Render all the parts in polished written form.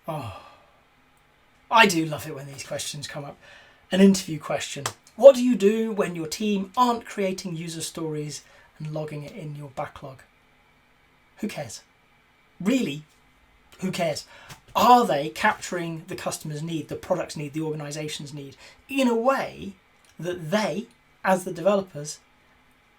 Oh, I do love it when these questions come up. An interview question. What do you do when your team aren't creating user stories and logging it in your backlog? Who cares? Really, who cares? Are they capturing the customer's need, the product's need, the organisation's need in a way that they, as the developers,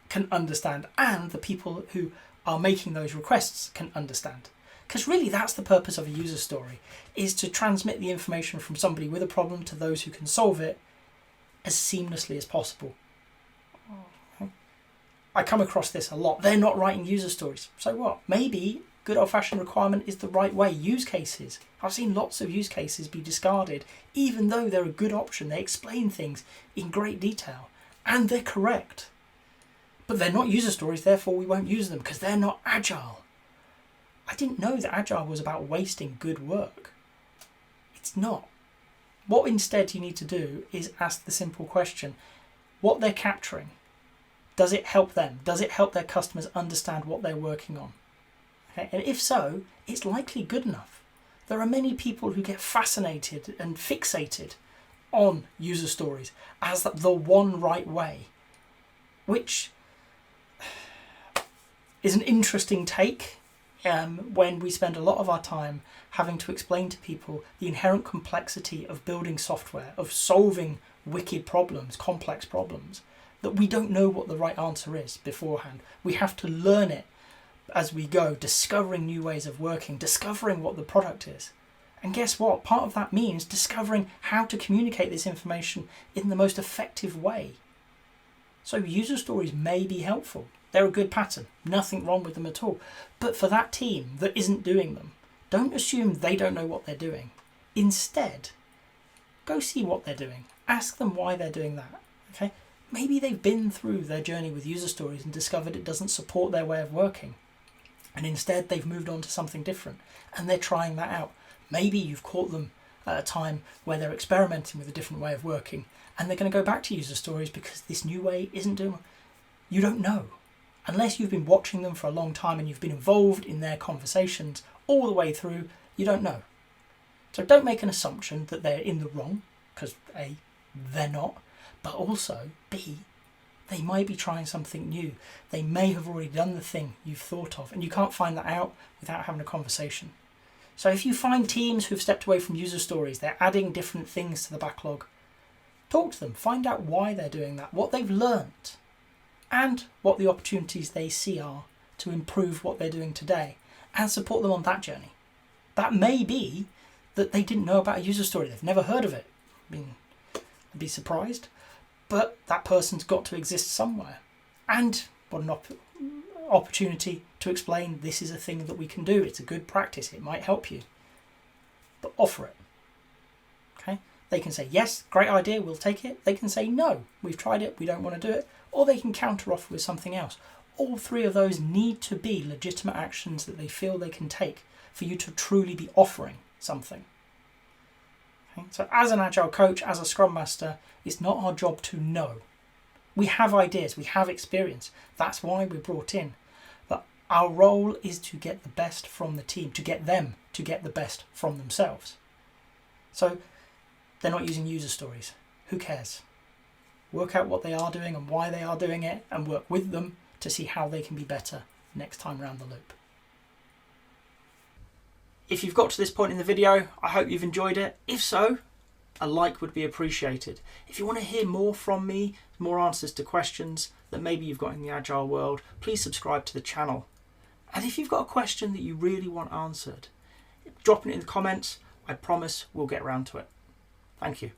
can understand and the people who are making those requests can understand? Because really that's the purpose of a user story, is to transmit the information from somebody with a problem to those who can solve it as seamlessly as possible. I come across this a lot. They're not writing user stories. So what? Maybe good old-fashioned requirement is the right way. Use cases. I've seen lots of use cases be discarded, even though they're a good option. They explain things in great detail, and they're correct. But they're not user stories, therefore we won't use them, because they're not Agile. I didn't know that Agile was about wasting good work. It's not. What instead you need to do is ask the simple question, what they're capturing, does it help them? Does it help their customers understand what they're working on? Okay? And if so, it's likely good enough. There are many people who get fascinated and fixated on user stories as the one right way, which is an interesting take when we spend a lot of our time having to explain to people the inherent complexity of building software, of solving wicked problems, complex problems, that we don't know what the right answer is beforehand. We have to learn it as we go, discovering new ways of working, discovering what the product is. And guess what? Part of that means discovering how to communicate this information in the most effective way. So user stories may be helpful. They're a good pattern. Nothing wrong with them at all. But for that team that isn't doing them, don't assume they don't know what they're doing. Instead, go see what they're doing. Ask them why they're doing that. Okay? Maybe they've been through their journey with user stories and discovered it doesn't support their way of working. And instead they've moved on to something different and they're trying that out. Maybe you've caught them at a time where they're experimenting with a different way of working and they're going to go back to user stories because this new way isn't doing well. You don't know. Unless you've been watching them for a long time and you've been involved in their conversations all the way through, you don't know. So don't make an assumption that they're in the wrong, because A, they're not, but also B, they might be trying something new. They may have already done the thing you've thought of, and you can't find that out without having a conversation. So if you find teams who've stepped away from user stories, they're adding different things to the backlog, talk to them, find out why they're doing that, what they've learnt, and what the opportunities they see are to improve what they're doing today, and support them on that journey. That may be that they didn't know about a user story, they've never heard of it. I mean, I'd be surprised, but that person's got to exist somewhere. And what an opportunity to explain this is a thing that we can do, it's a good practice, it might help you. But offer it. Okay? They can say, yes, great idea, we'll take it. They can say, no, we've tried it, we don't want to do it. Or they can counter-offer with something else. All three of those need to be legitimate actions that they feel they can take for you to truly be offering something. Okay? So as an Agile coach, as a Scrum Master, it's not our job to know. We have ideas, we have experience. That's why we're brought in. But our role is to get the best from the team, to get them to get the best from themselves. So they're not using user stories. Who cares? Work out what they are doing and why they are doing it and work with them to see how they can be better next time around the loop. If you've got to this point in the video, I hope you've enjoyed it. If so, a like would be appreciated. If you want to hear more from me, more answers to questions that maybe you've got in the Agile world, please subscribe to the channel. And if you've got a question that you really want answered, drop it in the comments. I promise we'll get around to it. Thank you.